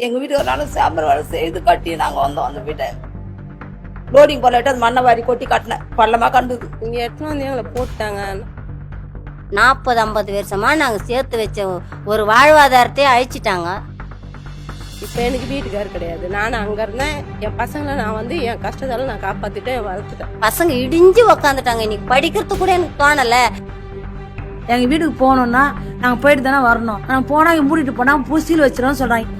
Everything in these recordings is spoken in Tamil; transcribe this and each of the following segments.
எங்கள் வீட்டுக்கு ஒரு நாள் சாம்பர் வேலை செய்து கட்டி நாங்கள் வந்தோம். அந்த வீட்டை லோடிங் போட்டு அது மண்ணை வாரி கொட்டி கட்டினேன். பள்ளமாக கண்டுது. இங்கே எடுத்துன்னு வந்து எங்களை போட்டாங்க. 40-50 வருஷமா நாங்கள் சேர்த்து வச்ச ஒரு வாழ்வாதாரத்தையே அழிச்சிட்டாங்க. இப்போ எனக்கு வீட்டுக்கார் கிடையாது. நானும் அங்கே இருந்தேன். என் பசங்களை நான் வந்து என் கஷ்டத்தால நான் காப்பாற்றிட்டேன், வளர்த்துட்டேன். பசங்க இடிஞ்சு உக்காந்துட்டாங்க. இன்னைக்கு படிக்கிறது கூட எனக்கு தோணலை. எங்கள் வீட்டுக்கு போகணுன்னா நாங்கள் போயிட்டு தானே வரணும். நாங்கள் போனால் மூடிட்டு போனால் பூசியில் வச்சிடறோம்னு சொல்கிறாங்க.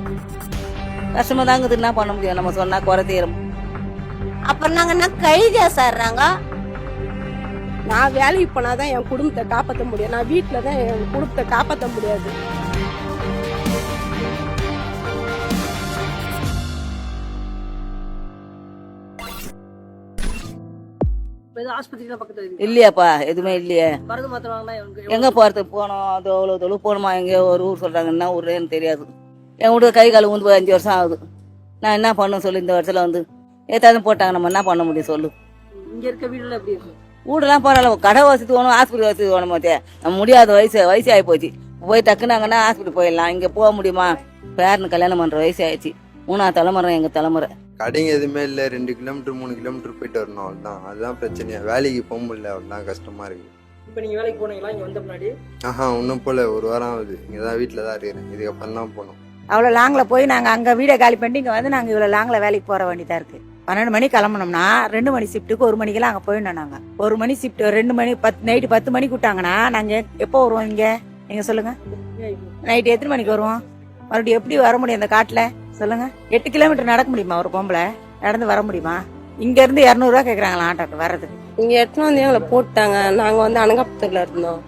கஷ்டமாக தாங்குது. என்ன பண்ண முடியும்? நம்ம சொன்னால் குறை தீரும். அப்புறம் நாங்கள் என்ன கழுதியா சார்? நான் வேலைக்கு போனால் தான் என் குடும்பத்தை காப்பாற்ற முடியும். நான் வீட்டில் தான் என் குடும்பத்தை காப்பாற்ற முடியாது. இல்லையாப்பா, எதுவுமே இல்லையே. மருந்து மாத்திரை வாங்கினா எங்கே போகிறதுக்கு போனோம்? அது அவ்வளோ தொழில் போகணுமா? எங்கேயோ ஒரு ஊர் சொல்கிறாங்க. என்ன ஊருன்னு தெரியாது. என் வீட்டுக்கு கை கால் ஊந்து 5 வருஷம் ஆகுது. நான் என்ன பண்ண சொல்லு? இந்த வருஷத்தில் வந்து ஏதாவது போட்டாங்க. நம்ம என்ன பண்ண முடியும் சொல்லு? இங்கே இருக்க வீடுலாம் எப்படி இருக்கு? வீடெல்லாம் பரவாயில்ல. கடை வசதி வேணும், ஹாஸ்பிட்டல் வசதி வேணும். மத்திய நம்ம முடியாத வயசு ஆகி போச்சு. போய் டக்குனாங்கன்னா ஹாஸ்பிட்டல் போயிடலாம். இங்கே போக முடியுமா? பேரனு கல்யாணம் பண்ணுற வயசு ஆயிடுச்சு. 3ஆவது தலைமுறை எங்கள் தலைமுறை. கடைங்க எதுவுமே இல்லை. 2 கிலோமீட்டர் 3 கிலோமீட்டர் போயிட்டு வரணும். அவ்வளோதான். அதுதான் பிரச்சனையா. வேலைக்கு போக முடியல. அவ்வளோதான் கஷ்டமா இருக்கு. இப்போ நீங்கள் வேலைக்கு போனீங்களா இங்கே வந்த முன்னாடி? இன்னும் போல. 1 வாரம் ஆகுது. இங்கே தான் வீட்டில் தான் இருக்கிறேன். இதுக்கப்புறம் தான் போகணும். அவ்வளோ லாங்கில் போய் நாங்கள் அங்கே வீடை காலி பண்ணிட்டு இங்கே வந்து நாங்கள் இவ்வளோ லாங்கில் வேலைக்கு போகிற வேண்டியதாக இருக்குது. 12 மணி கிளம்பணும்னா 2 மணி ஷிஃப்ட்டுக்கு 1 மணிக்கெல்லாம் அங்கே போயிடணும். நாங்கள் 1 மணி ஷிஃப்ட் 2 மணி நைட்டு 10 மணிக்கு விட்டாங்கன்னா நாங்கள் எப்போ வருவோம் இங்கே? நீங்கள் சொல்லுங்கள். நைட்டு எத்தனை மணிக்கு வருவோம்? மறுபடியும் எப்படி வர முடியும் அந்த காட்டில் சொல்லுங்கள்? 8 கிலோமீட்டர் நடக்க முடியுமா? ஒரு பொம்பளை நடந்து வர முடியுமா? இங்கேருந்து 200 ரூபா கேட்குறாங்களா ஆட்டோக்கு வர்றதுக்கு? இங்கே எடுத்துன்னு வந்து எங்களை போட்டாங்க. நாங்கள் வந்து அனகாபுத்தூரில் இருந்தோம்.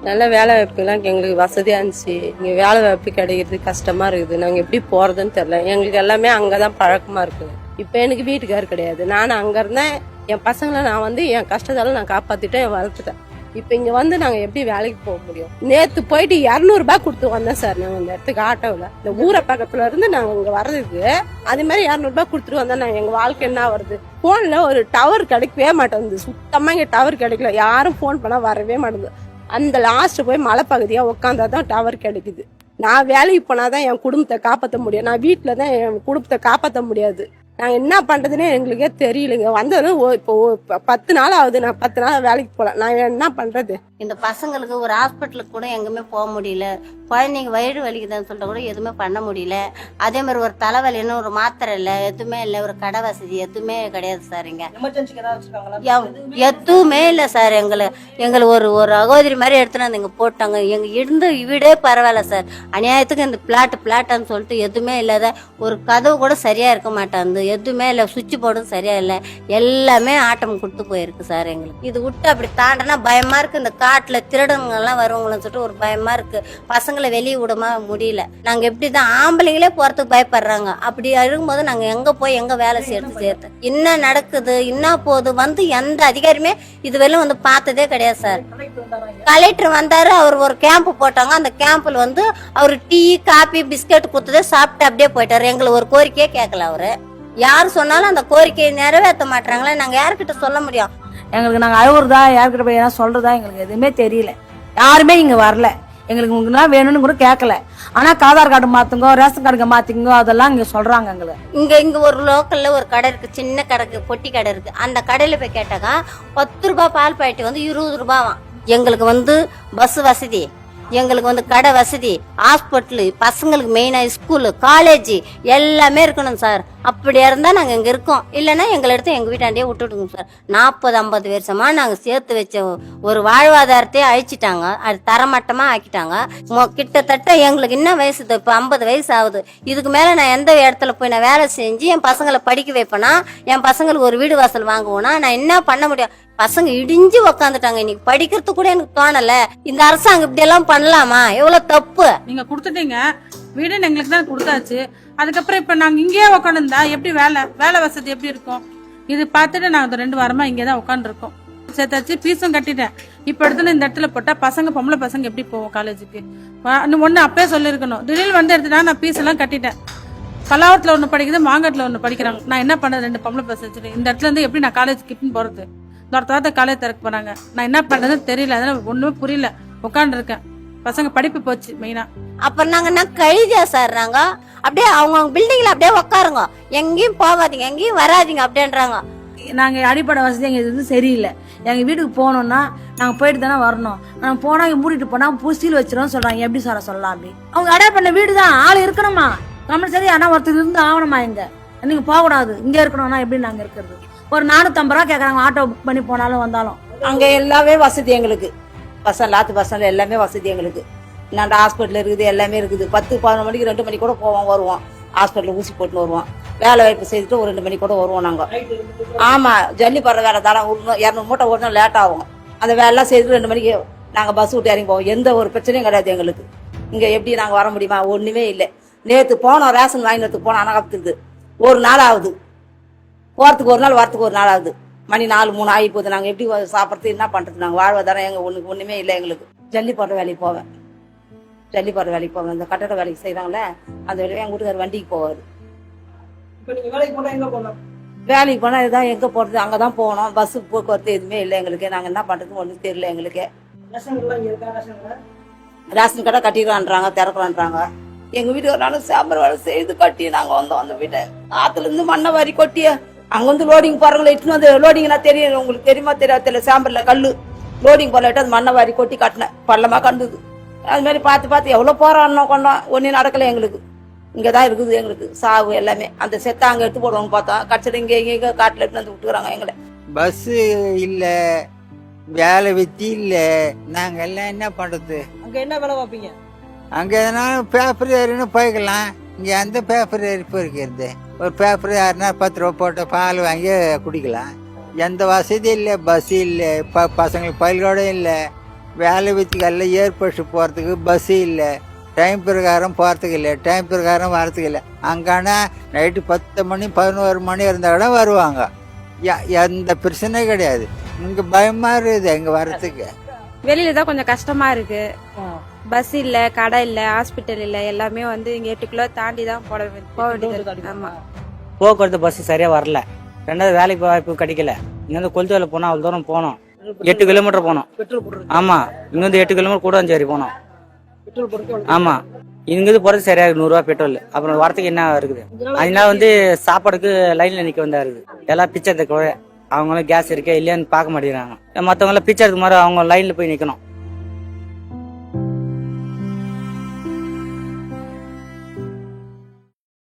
நல்ல வேலை வாய்ப்புலாம் எங்களுக்கு வசதியாக இருந்துச்சு. இங்கே வேலை வாய்ப்பு கிடைக்கிறது கஷ்டமாக இருக்குது. நாங்கள் எப்படி போகிறதுன்னு தெரில. எங்களுக்கு எல்லாமே அங்கே தான் பழக்கமாக இருக்குது. இப்போ எனக்கு வீட்டுக்கார் கிடையாது. நானும் அங்கே இருந்தேன். என் பசங்களை நான் வந்து என் கஷ்டத்தால நான் காப்பாற்றிட்டேன், வளர்த்துட்டேன். இப்போ இங்கே வந்து நாங்கள் எப்படி வேலைக்கு போக முடியும்? நேற்று போயிட்டு 200 ரூபாய் கொடுத்து வந்தேன் சார். நாங்கள் இந்த இடத்துக்கு ஆட்டோவில் இந்த ஊரை பக்கத்தில் இருந்து நாங்கள் இங்கே வர்றதுக்கு அதே மாதிரி 200 ரூபாய் கொடுத்துட்டு வந்தா நாங்கள் எங்கள் வாழ்க்கை என்ன வருது? ஃபோனில் ஒரு டவர் கிடைக்கவே மாட்டேங்குது. சுத்தமாக இங்கே டவர் கிடைக்கல. யாரும் ஃபோன் பண்ணால் வரவே மாட்டேங்குது. அந்த லாஸ்ட் போய் மலை பகுதியாக உட்காந்தா தான் டவர் கிடைக்குது. நான் வேலைக்கு போனாதான் என் குடும்பத்தை காப்பாற்ற முடியும். நான் வீட்டில் தான் என் குடும்பத்தை காப்பாற்ற முடியாது. நாங்கள் என்ன பண்ணுறதுன்னே எங்களுக்கே தெரியலைங்க. வந்ததும் இப்போ 10 நாள் ஆகுது. நான் 10 நாள் வேலைக்கு போகல. நான் என்ன பண்ணுறது? இந்த பசங்களுக்கு ஒரு ஹாஸ்பிட்டலுக்கு கூட எங்குமே போக முடியல. குழந்தைங்க வயிறு வலிக்குதுன்னு சொல்லிட்டு கூட எதுவுமே பண்ண முடியல. அதே மாதிரி ஒரு தலைவலின்னு ஒரு மாத்திரை இல்லை, எதுவுமே இல்லை. ஒரு கடை வசதி எதுவுமே கிடையாது சார். இங்கே எதுவுமே இல்லை சார். எங்களை ஒரு அகோதரி மாதிரி எடுத்துன்னு வந்து இங்கே போட்டாங்க. எங்கள் இருந்த வீடே பரவாயில்ல சார். அநியாயத்துக்கு இந்த பிளாட்டுன்னு சொல்லிட்டு எதுவுமே இல்லாத ஒரு கதவு கூட சரியாக இருக்க மாட்டாங்க. எதுவுமே இல்லை. சுவிட்ச் போர்டும் சரியா இல்லை. எல்லாமே ஆட்டம் கொடுத்து போயிருக்கு சார். எங்களுக்கு இது விட்டு அப்படி தாண்டனா பயமா இருக்கு. இந்த காட்டுல திருடங்கெல்லாம் வருவாங்கன்னு சொல்லிட்டு ஒரு பயமா இருக்கு. பசங்களை வெளியே விடமா முடியல. நாங்க எப்படிதான் ஆம்பளைங்களே போறதுக்கு பயப்படுறாங்க. அப்படி இருக்கும்போது நாங்க எங்க போய் எங்க வேலை சேர்த்து என்ன நடக்குது என்ன போகுது வந்து எந்த அதிகாரியுமே இதுவரையிலும் வந்து பார்த்ததே கிடையாது சார். கலெக்டர் வந்தாரு. அவர் ஒரு கேம்ப் போட்டாங்க. அந்த கேம்ப்ல வந்து அவர் டீ காபி பிஸ்கட் கொடுத்ததே சாப்பிட்டு அப்படியே போயிட்டாரு. எங்களுக்கு ஒரு கோரிக்கையே கேட்கல. அவரு யாரு சொன்னாலும் அந்த கோரிக்கையை நிறைவேற்ற மாட்டாங்களே. நாங்க யாருக்கிட்ட சொல்ல முடியும்? எங்களுக்கு நாங்கள் அழுவுறதா யாருக்கிட்ட போய் எதாவது சொல்றதா எங்களுக்கு எதுவுமே தெரியல. யாருமே இங்கே வரல. எங்களுக்கு உங்களுக்குலாம் வேணும்னு கூட கேட்கல. ஆனால் ஆதார் கார்டு மாற்றுங்க, ரேஷன் கார்டுங்க மாற்றிங்க அதெல்லாம் இங்கே சொல்கிறாங்க. எங்களுக்கு இங்கே ஒரு லோக்கலில் ஒரு கடை இருக்குது. சின்ன கடைக்கு பொட்டி கடை இருக்குது. அந்த கடையில் போய் கேட்டாக்கா 10 ரூபாய் பால் பாக்கெட் வந்து 20 ரூபாவாம். எங்களுக்கு வந்து பஸ் வசதி, எங்களுக்கு வந்து கடை வசதி, ஹாஸ்பிட்டலு, பசங்களுக்கு மெயினாக ஸ்கூலு, காலேஜ் எல்லாமே இருக்கணும் சார். அப்படி இருந்தால் நாங்கள் இங்கே இருக்கோம். இல்லைன்னா எங்களை எடுத்து எங்கள் வீட்டாண்டியே விட்டுடுங்க சார். 40-50 வருஷமா நாங்கள் சேர்த்து வச்ச ஒரு வாழ்வாதாரத்தையே அழிச்சிட்டாங்க. அது தரமட்டமாக ஆக்கிட்டாங்க. கிட்டத்தட்ட எங்களுக்கு என்ன வயசு? இப்போ 50 வயசு ஆகுது. இதுக்கு மேலே நான் எந்த இடத்துல போய் நான் வேலை செஞ்சு என் பசங்களை படிக்க வைப்பேனா? என் பசங்களுக்கு ஒரு வீடு வாசல் வாங்குவோன்னா நான் என்ன பண்ண முடியும்? பசங்க இடிஞ்சு உக்காந்துட்டாங்க. இன்னைக்கு படிக்கிறது கூட எனக்கு தோணல. இந்த அரசாங்கம் இப்படி எல்லாம் பண்ணலாமா? எவ்வளவு தப்பு. நீங்க கொடுத்துட்டீங்க வீடு, எங்களுக்கு தான் கொடுத்தாச்சு. அதுக்கப்புறம் இப்ப நாங்க இங்கேயே உட்காந்துருந்தா எப்படி வேலை வசதி எப்படி இருக்கும்? இது பார்த்துட்டு நாங்க 2 வாரமா இங்கேதான் உட்காந்துருக்கோம். சேர்த்தாச்சு, ஃபீஸும் கட்டிட்டேன். இப்ப எடுத்துன்னு இந்த இடத்துல போட்டா பொம்பளை பசங்க எப்படி போவோம் காலேஜுக்கு? ஒண்ணு அப்பயே சொல்லிருக்கணும். திடீர்னு வந்து எடுத்துட்டா நான் ஃபீஸ் எல்லாம் கட்டிட்டேன். பல்லாவரத்துல 1 படிக்குது, மாங்காட்டுல 1 படிக்கிறாங்க. நான் என்ன பண்றது? 2 பொம்பளை பசங்க வச்சுட்டு இந்த இடத்துல இருந்து எப்படி நான் காலேஜ் கிட்னு போறது? காலேஜ் திறக்க போறாங்க. நான் என்ன பண்றதுன்னு தெரியல. அதனால ஒண்ணுமே புரியல. உட்காந்து இருக்கேன். பசங்க படிப்பு போச்சு மெயினா. அப்புறம் நாங்க என்ன கழுதியா சார்? நாங்க அப்படியே அவங்க பில்டிங்ல அப்படியே உட்காருங்க, எங்கேயும் போகாதீங்க, எங்கேயும் வராதீங்க அப்படின்றாங்க. நாங்க அடிப்படை வசதி எங்க இது சரியில்லை. எங்க வீட்டுக்கு போனோம்னா நாங்க போயிட்டு தானே வரணும். நாங்க போனா இங்க மூடிட்டு போனா புசில் வச்சிரும் சொல்றாங்க. எப்படி சார் சொல்லலாம்? அப்படி அவங்க அடாப்ட் பண்ண வீடு தான், ஆள் இருக்கணுமா கம்பல்சரி. ஆனா ஒருத்தர் இருந்து ஆகணுமா? இங்க நீங்க போக கூடாது, இங்க இருக்கணும்னா எப்படி நாங்க இருக்கிறது? ஒரு 450 ரூபா கேக்குறாங்க ஆட்டோ புக் பண்ணி போனாலும் வந்தாலும். அங்கே எல்லாமே வசதி எங்களுக்கு, லாத்து பசங்க எல்லாமே வசதி எங்களுக்கு. இன்னாண்ட ஹாஸ்பிட்டல் இருக்குது, எல்லாமே இருக்குது. 10-11 மணிக்கு 2 மணிக்கு கூட போவோம் வருவோம். ஹாஸ்பிட்டலில் ஊசி போட்டுன்னு வருவோம். வேலை வாய்ப்பு செய்துட்டு ஒரு 2 மணிக்கு கூட வருவோம் நாங்கள். ஆமாம், ஜல்லி போடுற வேலை தானே. 200 மூட்டை ஓடணும், லேட் ஆகும். அந்த வேலைலாம் செய்துட்டு 2 மணிக்கு நாங்கள் பஸ் விட்டு இறங்கி போவோம். எந்த ஒரு பிரச்சனையும் கிடையாது எங்களுக்கு. இங்கே எப்படி நாங்கள் வர முடியுமா? ஒன்றுமே இல்லை. நேற்று போனோம், ரேஷன் வாங்கினதுக்கு போனோம். அனகாபத்துக்கு ஒரு நாள் ஆகுது. போகிறதுக்கு ஒரு நாள், வரத்துக்கு ஒரு நாள் ஆகுது. மணி 4-3 ஆகி போகுது. நாங்கள் எப்படி சாப்பிட்றது, என்ன பண்ணுறது? நாங்கள் வாழ்வாதாரம் எங்கள் ஒன்றுமே இல்லை எங்களுக்கு. ஜல்லி போடுற வேலைக்கு போவேன், ஜல்லி போடுற வேலைக்கு போவேன். இந்த கட்டட வேலைக்கு செய்கிறாங்களே அந்த வேலையை எங்கள் வீட்டுக்கார் வண்டிக்கு போவார். வேலைக்கு போனால் இதுதான் எங்கே போகிறது, அங்கே தான் போகணும். பஸ்ஸு போக்குவரத்து எதுவுமே இல்லை எங்களுக்கு. நாங்கள் என்ன பண்ணுறதுன்னு ஒன்றும் தெரியல எங்களுக்கு. ரேஷன் கடை கட்டிடுறான்றாங்க, திறக்கிறான்றாங்க. எங்கள் வீட்டுக்கு நானும் சாம்பர் வேலை செய்து கட்டி நாங்கள் வந்தோம். அந்த வீட்டை ஆற்றுலேருந்து மண்ணை வாரி கொட்டி அங்கே வந்து லோடிங் போகிறவங்களை இட்டுன்னு வந்து லோடிங்னா தெரியும், உங்களுக்கு தெரியுமா தெரியாது தெரியல. சாம்பரில் கல் லோடிங் போடலாட்டு அது மண்ணை வாரி கொட்டி கட்டினேன். பள்ளமாக கண்டுது. அது மாதிரி பார்த்து எவ்வளோ போராடணும் கொண்டோம். ஒன்றும் நடக்கலை எங்களுக்கு. இங்கே தான் இருக்குது எங்களுக்கு சாவு எல்லாமே. அந்த செத்தை அங்கே எடுத்து போடுவோம்னு பார்த்தோம். கட்சியில் இங்கே காட்டில் எடுத்து வந்து விட்டுக்கிறாங்க எங்களை. பஸ்ஸு இல்லை, வேலை வெத்தி இல்லை. நாங்கள் எல்லாம் என்ன பண்ணுறது? அங்க என்ன வேலை பார்ப்பீங்க? அங்கே எதனா பேப்பர் ஏறின்னு போய்க்கலாம். இங்கே அந்த பேப்பர் ஏறி போயிருக்கிறது. ஒரு பேப்பர் யாருன்னா 10 ரூபா போட்டு பால் வாங்கி குடிக்கலாம். எந்த வசதி இல்லை, பஸ் இல்லை, பசங்களுக்கு பயிலோட இல்லை. வேலை வெத்திக்கல்ல ஏற்பட்டு போகிறதுக்கு பஸ்ஸு இல்லை. டைம் பிரகாரம் போகிறதுக்கு இல்லை, டைம் பிரகாரம் வரத்துக்கு இல்லை. அங்கன்னா நைட்டு 10 மணி 11 மணி இருந்தால் கூட வருவாங்க. எந்த பிரச்சனையும் கிடையாது. இங்கே பயமாக இருக்குது இங்கே வர்றதுக்கு. வெளியில தான் கொஞ்சம் கஷ்டமா இருக்கு. பஸ் இல்ல, கடை இல்ல, ஹாஸ்பிட்டல் இல்ல, எல்லாமே வந்து இங்க 8 கிலோ தாண்டி தான் போக வேண்டியது. ஆமா, போக்குவரத்து பஸ் சரியா வரல. 2வது வேலைக்கு வாய்ப்பு கிடைக்கல. இங்க வந்து கொளுத்துவேல போனா அவ்வளவு தூரம் போனோம். 8 கிலோமீட்டர் போனோம். ஆமா, இங்க வந்து 8 கிலோமீட்டர் கூடஞ்சேரி போனோம். ஆமா, இங்கிருந்து போறது சரியா 100 ரூபா பெட்ரோல். அப்புறம் வரத்துக்கு என்ன இருக்குது? அதனால வந்து சாப்பாடுக்கு லைன்ல நிக்க வந்தா இருக்குது. எல்லாம் பிச்சை அவங்களும் கேஸ் இருக்கே இல்லையான்னு பார்க்க மாட்டேங்கிறாங்க. மற்றவங்க எல்லாம் பிச்சை எடுக்க மாதிரி அவங்க லைன்ல போய் நிக்கணும்.